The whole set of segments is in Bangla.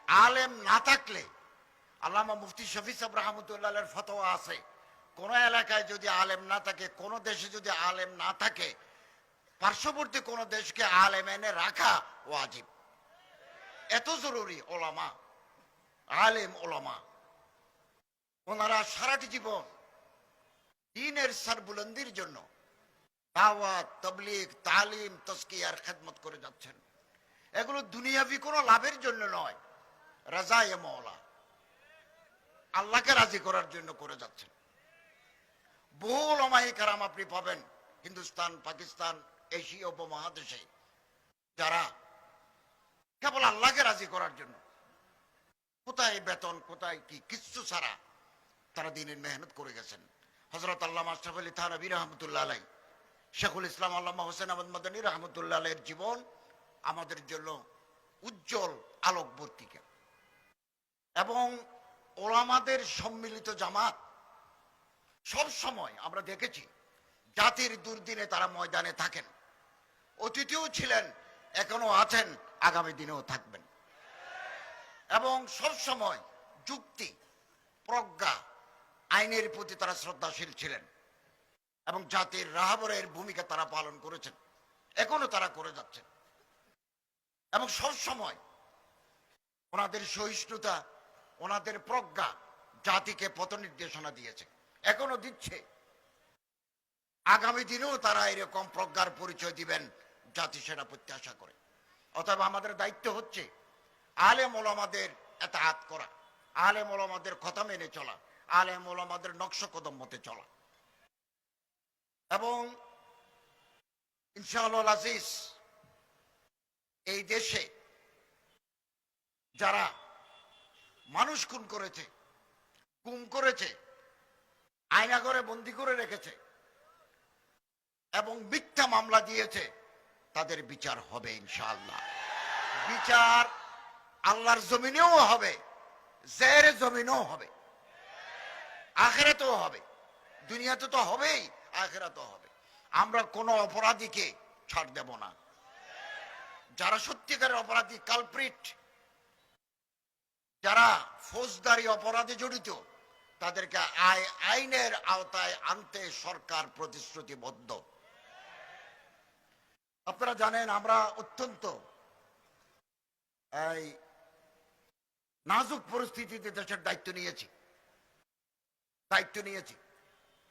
আলেম না থাকলে, আল্লামা মুফতি শফি সাহেব রাহমাতুল্লাহের ফতোয়া আছে, কোন এলাকায় যদি আলেম না থাকে, কোন দেশে যদি আলেম না থাকে, পার্শ্ববর্তী কোন দেশকে আলেম এনে রাখা ওয়াজিব। এত জরুরি ওলামা, আলেম ওলামা। ওনারা সারাটি জীবন দ্বীনের সরবুলন্দির জন্য দাওয়াত, তাবলীগ, তালিম, তাজকিয়ার খেদমত করে যাচ্ছেন। এগুলো দুনিয়াবি কোনো লাভের জন্য নয়, রাজায়ে মওলা, আল্লাহকে রাজি করার জন্য করে যাচ্ছেন। বহু উলামায়ে কেরাম আপনি পাবেন হিন্দুস্তান, পাকিস্তান, এশীয় উপমহাদেশে, যারা কেবল আল্লাহকে রাজি করার জন্য, কোথায় বেতন, কোথায় কি, কিচ্ছু ছাড়া তারা দিনের মেহনত করে গেছেন। হযরত আল্লামা আশরাফ আলী থানভী রাহমাতুল্লাহ আলাইহি, শেখুল ইসলাম আল্লামা হোসেন আহমদ মাদানী রাহমাতুল্লাহ আলাইহির জীবন আমাদের জন্য উজ্জ্বল আলোকবর্তিকা। এবং ওলামাদের সম্মিলিত জামাত সব সময় আমরা দেখেছি জাতির দুর্দিনে তারা ময়দানে থাকেন, অতীতেও ছিলেন, এখনো আছেন, আগামী দিনেও থাকবেন। এবং সব সময় যুক্তি, প্রজ্ঞা, আইনের প্রতি তারা শ্রদ্ধাশীল ছিলেন এবং জাতির রাহবরের ভূমিকা তারা পালন করেছেন, এখনো তারা করে যাচ্ছেন। এবং সব সময় ওনাদের সহিষ্ণুতা, ওনাদের প্রজ্ঞা জাতিকে পথ নির্দেশনা দিয়েছে, এখনো দিচ্ছে, আগামী দিনেও তারা এরকম প্রজ্ঞার পরিচয় দিবেন, জাতি সেটা প্রত্যাশা করে। অতএব আমাদের দায়িত্ব হচ্ছে আলেম ওলামাদের ইতাআত করা, আলেম ওলামাদের কথা মেনে চলা, আলেম ওলামাদের নকশ কদম মতে চলা। এবং ইনশাআল্লাহ আজিজ, এই দেশে যারা মানুষ খুন করেছে, গুম করেছে, আয়নাঘরে বন্দি করে রেখেছে এবং মিথ্যা মামলা দিয়েছে, তাদের বিচার হবে ইনশাআল্লাহ। বিচার আল্লাহর জমিনেও হবে, জের জমিনেও হবে, আখিরাতেও হবে। দুনিয়াতে তো হবেই, আখিরাতেও হবে। আমরা কোনো অপরাধীকে ছাড় দেব না। যারা সত্যিকারের অপরাধী, কালপ্রিট, যারা ফৌজদারি অপরাধে জড়িত, তাদেরকে আইনের আওতায় আনতে সরকার প্রতিশ্রুতিবদ্ধ। আপনারা জানেন আমরা অত্যন্ত এই নাজুক পরিস্থিতিতে দেশের দায়িত্ব নিয়েছি।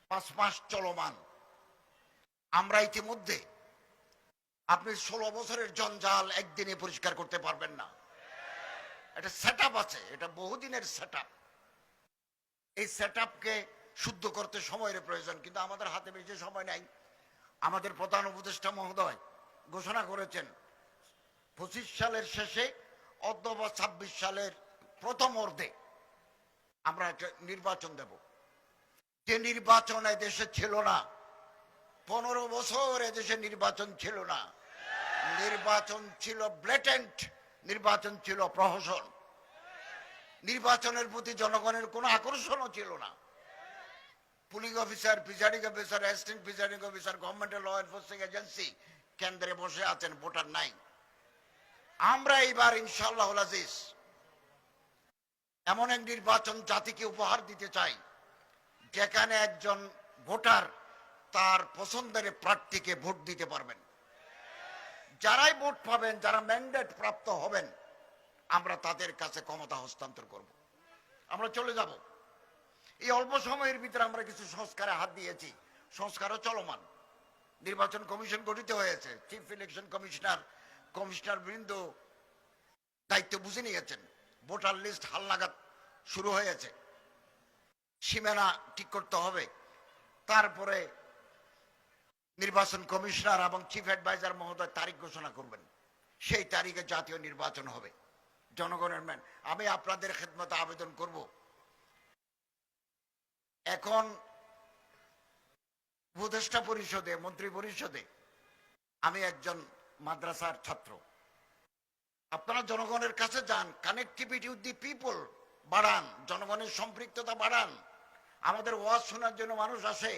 5 মাস চলমান। আমরা ইতিমধ্যে, আপনি 16 বছরের জঞ্জাল একদিনে পরিষ্কার করতে পারবেন না। এটা সেটআপ আছে, এটা বহুদিনের সেটআপ। এই সেটআপকে শুদ্ধ করতে সময়ের প্রয়োজন, কিন্তু আমাদের হাতে বেশি সময় নাই। আমাদের প্রধান উপদেষ্টা মহোদয় ঘোষণা করেছেন 25 সালের শেষে অথবা 26 সালের প্রথম অর্ধে আমরা একটা নির্বাচন দেব। যে নির্বাচন এদেশে ছিল না, 15 বছর এদেশে নির্বাচন ছিল না। নির্বাচন ছিল ব্লেটেন্ট, নির্বাচন ছিল প্রহসন, নির্বাচনের প্রতি জনগণের কোনো আকর্ষণও ছিল না। Police officer, presiding officer, assistant presiding officer, গভর্নমেন্টের ল এনফোর্সিং এজেন্সি কেন্দ্রে বসে আছেন, ভোটার নাই। আমরা এইবার ইনশাআল্লাহ আজিজ এমন এক নির্বাচন জাতিকে উপহার দিতে চাই, যেখানে একজন ভোটার তার পছন্দের প্রার্থীকে ভোট দিতে পারবেন। যারাই ভোট পাবেন, যারা ম্যান্ডেট প্রাপ্ত হবেন, আমরা তাদের কাছে ক্ষমতা হস্তান্তর করব। আমরা চলে যাব। এই অল্প সময়ের ভিতরে আমরা কিছু সংস্কারে হাত দিয়েছি, সংস্কারও চলমান। নির্বাচন কমিশন গঠিত হয়েছে, চিফ ইলেকশন কমিশনার বৃন্দ দায়িত্ব বুঝে নিয়েছেন। ভোটার লিস্ট হালনাগাদ শুরু হয়েছে, সীমানা ঠিক করতে হবে। তারপরে নির্বাচন কমিশনার এবং চিফ অ্যাডভাইজার মহোদয় তারিখ ঘোষণা করবেন, সেই তারিখে জাতীয় নির্বাচন হবে। জনগণের আমি আপনাদের খেদমতে আবেদন করব, এখন উপদেষ্টা পরিষদে, মন্ত্রী পরিষদে আমি একজন মাদ্রাসার ছাত্র। আপনারা জনগণের কাছে যান, কানেক্টিভিটি উইথ দি পিপল বাড়ান, জনগণের সম্পৃক্ততা বাড়ান। আমাদের ওয়াজ শোনার জন্য মানুষ আসে,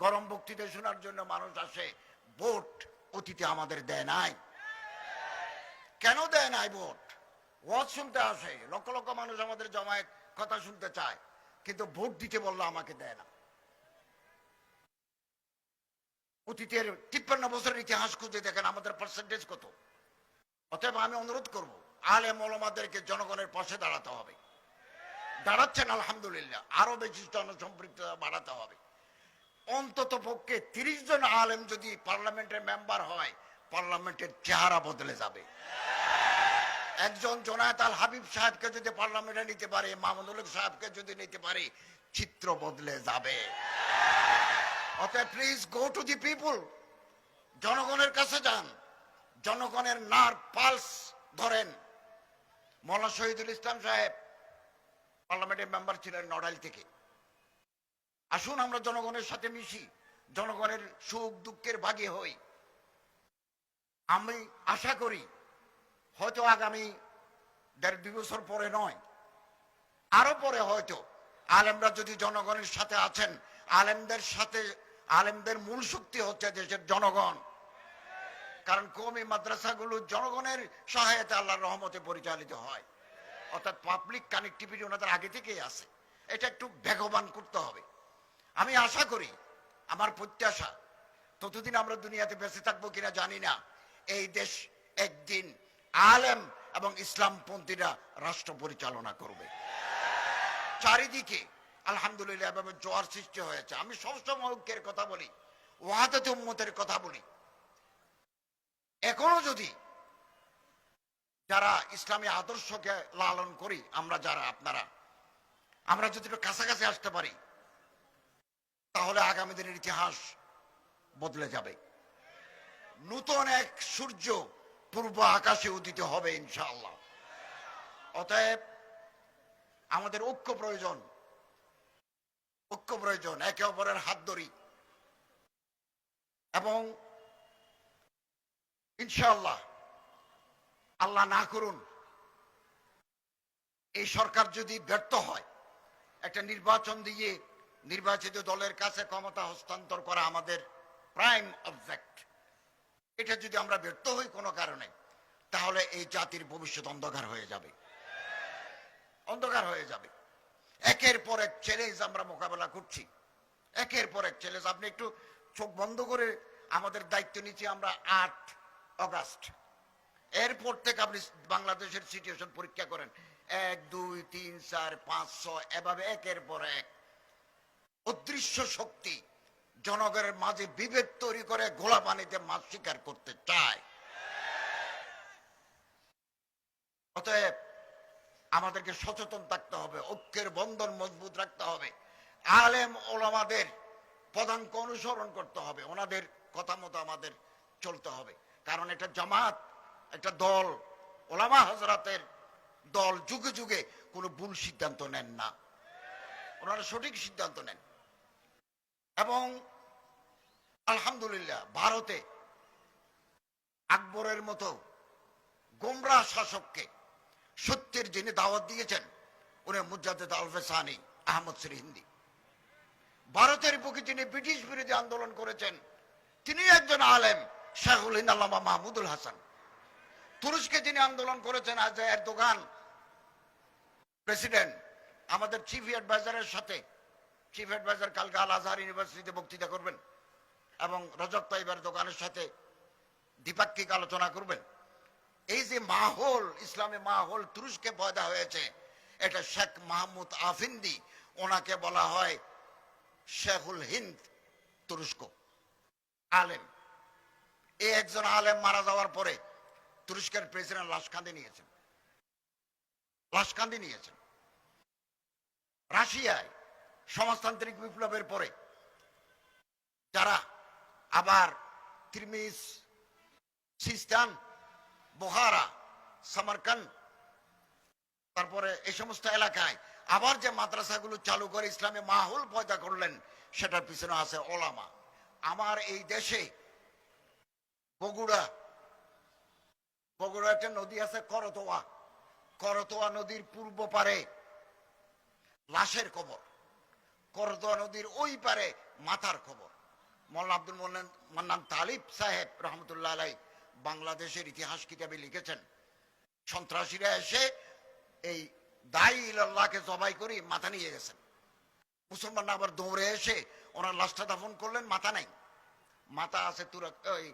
গরম বক্তৃতা শোনার জন্য মানুষ আসে। ভোট অতীতে আমাদের দেয় নাই। কেন দেয় নাই ভোট? ওয়াজ শুনতে আসে, লক্ষ লক্ষ মানুষ আমাদের জমায়েত কথা শুনতে চায়, কিন্তু ভোট দিতে বললে আমাকে দেয় না। অতীতের 53 বছরের ইতিহাস খুঁজে দেখেন আমাদের পার্সেন্টেজ কত। অতএব আমি অনুরোধ করব, আলেম ওলামাদেরকে জনগণের পাশে দাঁড়াতে হবে। দাঁড়াচ্ছেন আলহামদুলিল্লাহ, আরো বেশি জনসম্পৃক্ততা বাড়াতে হবে। অন্তত পক্ষে 30 জন আলেম যদি পার্লামেন্টের মেম্বার হয়, পার্লামেন্টের চেহারা বদলে যাবে। একজন জোনায়েত আল হাবিব সাহেবকে যদি পার্লামেন্টে নিতে পারে, মাহমুদুল হক সাহেবকে যদি নিতে পারে, চিত্র বদলে যাবে। অতএব please go to the people, জনগণের কাছে যান, জনগণের নার্ভ পালস ধরেন। মৌলানা শহীদুল ইসলাম সাহেব পার্লামেন্টের মেম্বার ছিলেন নড়াইল থেকে। আসুন আমরা জনগণের সাথে মিশি, জনগণের সুখ দুঃখের ভাগী হই। আমি আশা করি হয়তো আগামী 1.5-2 বছর পরে নয়, আরো পরে হয়তো আলেমরা যদি জনগণের সাথে আছেন, আলেমদের সাথে, আলেমদের মূল শক্তি হচ্ছে দেশের জনগণ। কারণ কওমি মাদ্রাসাগুলো জনগণের সহায়তা আল্লাহর রহমতে পরিচালিত হয়, অর্থাৎ পাবলিক কানেক্টিভিটি ওনাদের আগে থেকেই আছে। এটা একটু বেগবান করতে হবে। আমি আশা করি, আমার প্রত্যাশা, ততদিন আমরা দুনিয়াতে বেঁচে থাকবো কিনা জানি না, এই দেশ একদিন আলেম এবং ইসলামপন্থীরা রাষ্ট্র পরিচালনা করবে। চারিদিকে আলহামদুলিল্লাহ এভাবে জোয়ার সৃষ্টি হয়েছে। আমি সবসময় ঐক্যের কথা বলি, ওয়াহাদাতে উম্মতের কথা বলি। এখনো যদি যারা ইসলামী আদর্শকে লালন করি, আমরা যারা, আপনারা, আমরা যদি একটু কাছাকাছি আসতে পারি, তাহলে আগামী দিনের ইতিহাস বদলে যাবে। নতুন এক সূর্য পূর্ব আকাশে উদিত হবে ইনশাআল্লাহ। অতএব আমাদের ঐক্য প্রয়োজন, ঐক্য প্রয়োজন, একে অপরের হাত ধরি এবং ইনশাআল্লাহ, আল্লাহ না করুন, এই সরকার যদি ব্যর্থ হয়, একটা নির্বাচন দিয়ে নির্বাচিত দলের কাছে ক্ষমতা হস্তান্তর করা আমাদের প্রাইম অবজেক্ট, এটা যদি আমরা ব্যর্থ হই কোনো কারণে, তাহলে এই জাতির ভবিষ্যৎ অন্ধকার হয়ে যাবে, অন্ধকার হয়ে যাবে। একের পর এক চ্যালেঞ্জ আমরা মোকাবেলা করছি, একের পর এক চ্যালেঞ্জ। আপনি একটু চোখ বন্ধ করে আমাদের দায়িত্ব নিচ্ছি আমরা 8 অগাস্ট, এরপর থেকে আপনি বাংলাদেশের সিচুয়েশন পরীক্ষা করেন। 1, 2, 3, 4, 5, 6 এভাবে একের পর এক অদৃশ্য শক্তি জনগণের মাঝে বিভেদ তৈরি করে গোলা পানিতে মাছ শিকার করতে চায়। অতএব আমাদেরকে সচেতন থাকতে হবে, ঐক্যের বন্ধন মজবুত রাখতে হবে, আলেম ওলামাদের পদাঙ্ক অনুসরণ করতে হবে, ওনাদের কথা মতো আমাদের চলতে হবে। কারণ এটা জামাত, একটা দল, ওলামা হযরতের দল যুগে যুগে কোনো ভুল সিদ্ধান্ত নেন না, ওনারা সঠিক সিদ্ধান্ত নেন। এবং আলহামদুলিল্লাহ ভারতে আকবরের মতো গোমরাহ শাসককে সত্যের যিনি দাওয়াত দিয়েছেন, উনি মুজাদ্দেদ আল-ফেসানি আহমদ সিরহিন্দি। ভারতের বুকে যিনি ব্রিটিশ বিরোধী আন্দোলন করেছেন, তিনি একজন আলেম, শেখুল হিন্দ আল্লামা মাহমুদুল হাসান। তুরস্কে যিনি আন্দোলন করেছেন, আজ এরদোগান প্রেসিডেন্ট, আমাদের চিফ অ্যাডভাইজারের সাথে, চিফ অ্যাডভাইজার কালকে আল আজহার ইউনিভার্সিটিতে বক্তৃতা করবেন এবং রজব তাইয়িব এরদোগানের সাথে দ্বিপাক্ষিক আলোচনা করবেন। এই যে মাহৌল, ইসলামী মাহৌল তুরস্কে পয়দা হয়েছে, এটা শেখ মাহমুদ আফিন্দি, ওনাকে বলা হয় শেখুল হিন্দ তুরস্ক, আলেম। এই একজন আলেম মারা যাওয়ার পরে তুরস্কের প্রেসিডেন্ট লাশকান্দি নিয়েছেন, লাশকান্দি নিয়েছেন। রাশিয়ায় সমাজতান্ত্রিক বিপ্লবের পরে যারা আবার তিরমিজ, সিস্তান, বুখারা, সামারকান্দ, তারপরে এই সমস্ত এলাকায় আবার যে মাদ্রাসাগুলো চালু করে ইসলামী মাহৌল পয়দা করলেন, সেটার পিছনে আছে ওলামা। আমার এই দেশে বগুড়া, বগুড়া একটা নদী আছে করতোয়া, করতোয়া নদীর পূর্ব পারে লাশের কবর, করতোয়া নদীর ওই পারে মাথার খবর। মৌলানা আব্দুল মান্নান তালিব সাহেব রহমতুল্লাহ আলাই বাংলাদেশের ইতিহাস কিতাবে লিখেছেন সন্ত্রাসীরা এসে এই দাই ইলাল্লাহকে জবাই করে মাথা নিয়ে গেছেন। মুসলমান আবার দৌড়ে এসে ওনার লাশটা দাফন করলেন, মাথা নাই, মাথা আছে ওই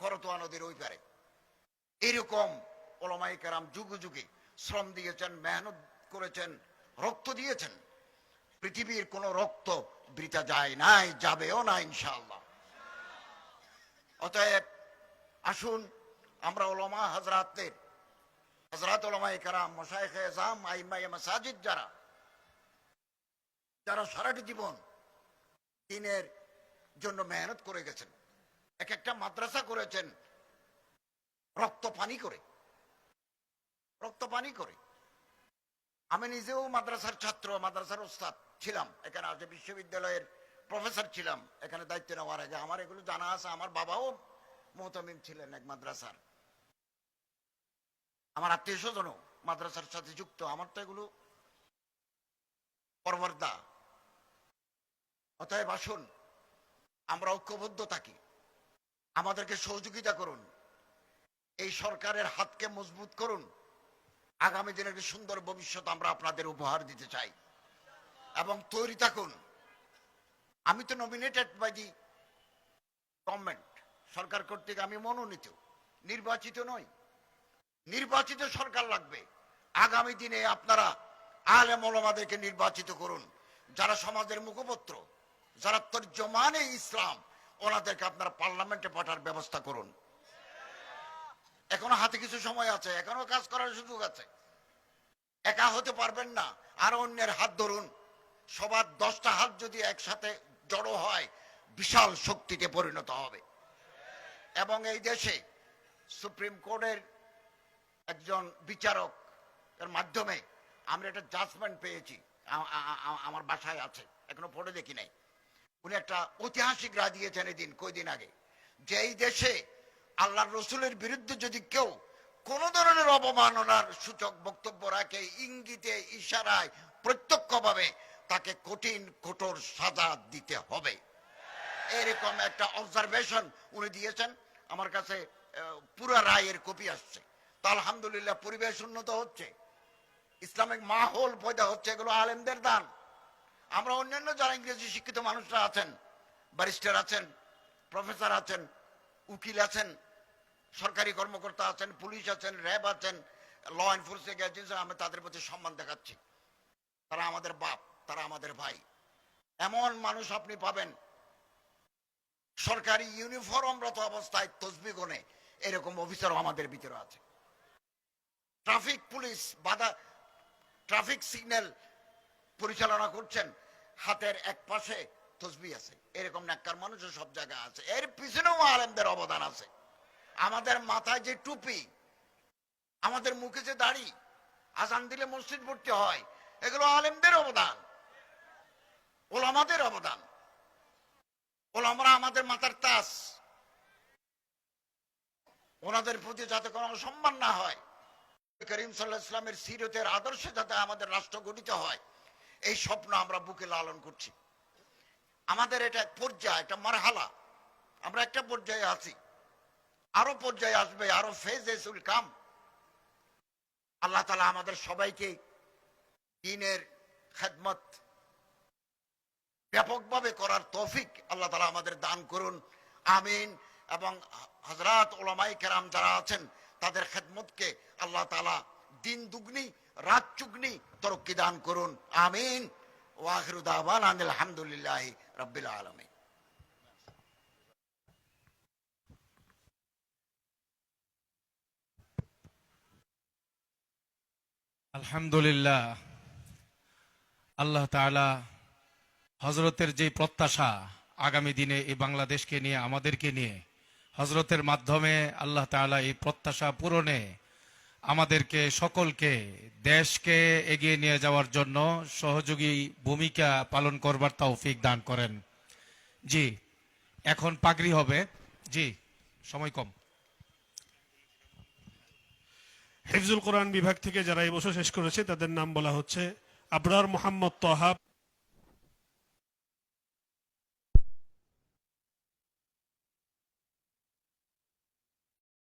করতোয়া নদীর ওই পারে। এরকম ওলামায়ে কেরাম যুগে যুগে শ্রম দিয়েছেন, মেহনত করেছেন, রক্ত দিয়েছেন। পৃথিবীর কোন রক্ত বৃথা যায় নাই, যাবেও না ইনশাআল্লাহ। অতএব আসুন আমরা ওলামা হযরতদের, হযরত ওলামায়ে কেরাম, মাশায়েখে আযম, আইম্মায়ে মাসাজিদ যারা সারাটি জীবন দ্বীনের জন্য মেহনত করে গেছেন, এক একটা মাদ্রাসা করেছেন রক্ত পানি করে, রক্ত পানি করে। আমি নিজেও মাদ্রাসার ছাত্র, মাদ্রাসার ওস্তাদ ছিলাম, এখানে আজ বিশ্ববিদ্যালয়ের প্রফেসর ছিলাম এখানে দায়িত্ব নেওয়ার আগে। আমার এগুলো জানা আছে। আমার বাবাও মুহতামিম ছিলেন এক মাদ্রাসার, আমার আত্মীয় স্বজনও মাদ্রাসার সাথে যুক্ত। আমার তো এগুলো পরবর্দা। অতএব আসুন আমরা ঐক্যবদ্ধ থাকি, আমাদেরকে সহযোগিতা করুন, এই সরকারের হাতকে মজবুত করুন। আগামী দিনে একটি সুন্দর ভবিষ্যৎ আমরা আপনাদের উপহার দিতে চাই এবং তৈরি থাকুন। আমি তো নমিনেটেড বাই দি গভর্নমেন্ট, সরকার কর্তৃক আমি মনোনীত, নির্বাচিত নই। নির্বাচিত সরকার লাগবে। আগামী দিনে আপনারা আলেম ওলামাদেরকে নির্বাচিত করুন, যারা সমাজের মুখপত্র, যারা তর্জমানে ইসলাম, ওনাদেরকে আপনারা পার্লামেন্টে পাঠার ব্যবস্থা করুন। এখনো হাতে কিছু সময় আছে, এখনো কাজ করার সুযোগ আছে। একা হতে পারবেন না, আর অন্যের হাত ধরুন। সবার 10টা হাত যদি একসাথে জড়ো হয়, বিশাল শক্তিতে পরিণত হবে। এবং এই দেশে সুপ্রিম কোর্টের একজন বিচারক এর মাধ্যমে আমরা একটা জাজমেন্ট পেয়েছি, আমার বাসায় আছে, এখনো পড়ে দেখি নাই। উনি একটা ঐতিহাসিক রায় দিয়েছেন এদিন, কয়দিন আগে, যে এই দেশে আল্লাহর রসুলের বিরুদ্ধে যদি কেউ কোন ধরনের অবমাননার সূচক বক্তব্য রাখে, ইঙ্গিতে, ইশারায়, প্রত্যক্ষভাবে, তাকে কঠিন কঠোর সাজা দিতে হবে। এরকম একটা অবজারভেশন উনি দিয়েছেন। আমার কাছে পুরো রায়ের কপি আসছে। তো আলহামদুলিল্লাহ পরিবেশ উন্নত হচ্ছে, ইসলামিক মাহৌল পয়দা হচ্ছে, এগুলো আলেমদের দান। আমরা অন্যান্য যারা ইংরেজি শিক্ষিত মানুষরা আছেন, ব্যারিস্টার আছেন, প্রফেসর আছেন, উকিল আছেন, সরকারি কর্মকর্তা আছেন, পুলিশ আছেন, র্যাব আছেন, ল এনফোর্সিং এজেন্সি, আমরা তাদের প্রতি সম্মান দেখাচ্ছি। তারা আমাদের বাপ, তারা আমাদের ভাই। এমন মানুষ আপনি পাবেন সরকারি ইউনিফর্মরত অবস্থায় তসবিহ গোনে, এরকম অফিসারও আমাদের ভিতরে আছে। ট্রাফিক পুলিশ ট্রাফিক সিগন্যাল পরিচালনা করছেন, হাতের এক পাশে তসবিহ আছে। এরকম নেককার মানুষও সব জায়গায় আছে। এর পিছনেও আলেমদের অবদান আছে। আমাদের মাথায় যে টুপি, আমাদের মুখে যে দাড়ি, আজান দিলে মসজিদ ভর্তি হয়, এগুলো আলেমদের অবদান, ওলামাদের অবদান। ওলামারা আমাদের মাথার তাজ, ওনাদের প্রতি যাতে কোনো সম্মান না হয়, করিম সাল্লাল্লাহু আলাইহি ওয়াসাল্লামের সিরতের আদর্শে যাতে আমাদের রাষ্ট্র গঠিত হয়, এই স্বপ্ন আমরা বুকে লালন করছি। আমাদের এটা এক পর্যায়, একটা মারহালা। আমরা একটা পর্যায়ে আছি, আরো পর্যায়ে আসবে, আরো ফেজেস উইল কাম। আল্লাহ তাআলা আমাদের সবাইকে দ্বীনের খেদমত ব্যাপকভাবে করার তৌফিক আল্লাহ তাআলা আমাদের দান করুন, আমিন। এবং হযরত উলামায়ে কেরাম যারা আছেন, তাদের খেদমতকে আল্লাহ তাআলা দিন দুগনি রাত চুগনি তরক্কি দান করুন, আমিন। ওয়া আখিরু দাওয়ানা আলহামদুলিল্লাহি রাব্বিল আলামিন। আলহামদুলিল্লাহ। আল্লাহ তাআলা হযরতের যে প্রত্যাশা আগামী দিনে এই বাংলাদেশকে নিয়ে, আমাদেরকে নিয়ে, হযরতের মাধ্যমে আল্লাহ তাআলা এই প্রত্যাশা পূরণে আমাদেরকে সকলকে, দেশকে এগিয়ে নিয়ে যাওয়ার জন্য সহযোগী ভূমিকা পালন করবার তৌফিক দান করেন। জি, এখন পাগড়ি হবে। জি, সময় কম। হিফজুল কোরআন বিভাগ থেকে যারা এই বছর শেষ করেছে তাদের নাম বলা হচ্ছে আবরার মোহাম্মদ তহাব,